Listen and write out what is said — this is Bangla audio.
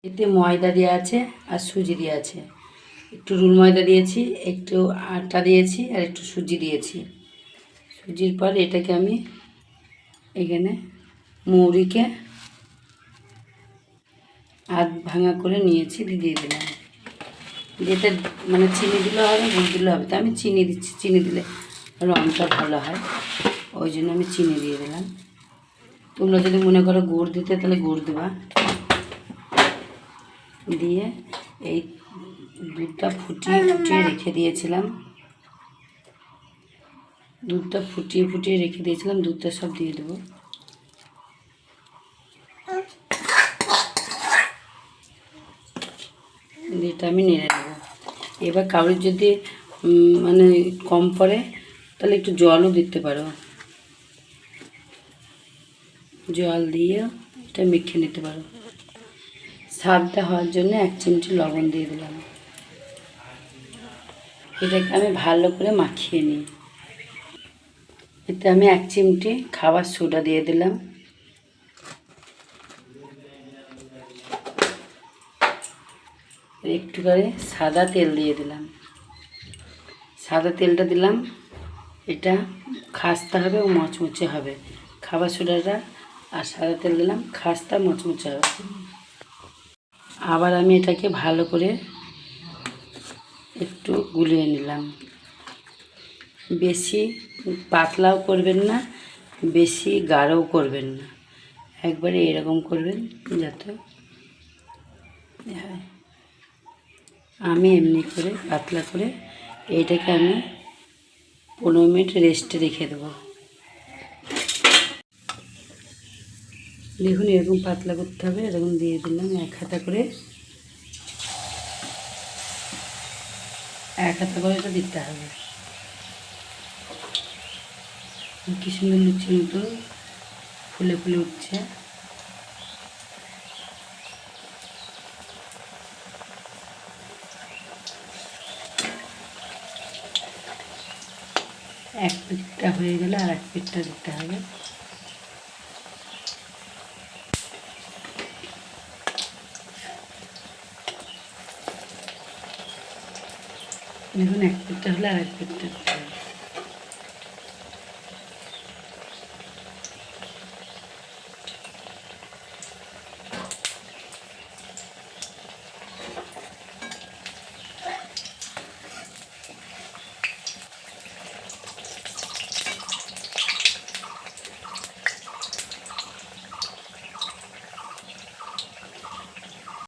এতে ময়দা দেওয়া আছে আর সুজি দেওয়া আছে। একটু রুল ময়দা দিয়েছি, একটু আটা দিয়েছি আর একটু সুজি দিয়েছি। সুজির পর এটাকে আমি এখানে মৌরিকে আধ ভাঙা করে নিয়েছি, দিয়ে দিলাম। যেটা মানে চিনি দিলেও হবে, গুড় দিলেও হবে, তো আমি চিনি দিচ্ছি। চিনি দিলে রঙটা ভালো হয়, ওই জন্য আমি চিনি দিয়ে দিলাম। তোমরা যদি মনে করো গুড় দিতে তাহলে গুড় দেবা। দিয়ে এই দুধটা ফুটিয়ে রেখে দিয়েছিলাম, দুধটা সব দিয়ে দেবো। এটা আমি নেড়ে নেবো। এবার কারোর যদি মানে কম পড়ে তাহলে একটু জলও দিতে পারো, জল দিয়ে এটা মেখে নিতে পারো। স্বাদটা হওয়ার জন্য 1 চিমটি লবণ দিয়ে দিলাম। এটাকে আমি ভালো করে মাখিয়ে নিই। এতে আমি 1 চিমটি খাবার সোডা দিয়ে দিলাম। একটু করে সাদা তেল দিয়ে দিলাম। সাদা তেলটা দিলাম, এটা খাস্তা হবে ও মচমচে হবে। খাবার সোডাটা আর সাদা তেল দিলাম, খাস্তা মচমচে হবে। আবার আমি এটাকে ভালো করে একটু গুলিয়ে নিলাম। বেশি পাতলাও করবেন না, বেশি গাঢ়ও করবেন না, একবারে এরকম করবেন যাতে হয়। আমি এমনি করে পাতলা করে এইটাকে আমি 15 মিনিট রেস্টে রেখে দেবো। দেখুন এরকম পাতলা করতে হবে। এরকম দিয়ে দিলাম 1 হাতা করে, 1 হাতা করে এটা দিতে হবে। কি সুন্দর লুচির মতো ফুলে ফুলে উঠছে। এক পিঠটা হয়ে গেলে আর এক পিঠটা দিতে হবে। দেখুন এক পিঠটা হলে আর এক পিঠটা দিতে হবে।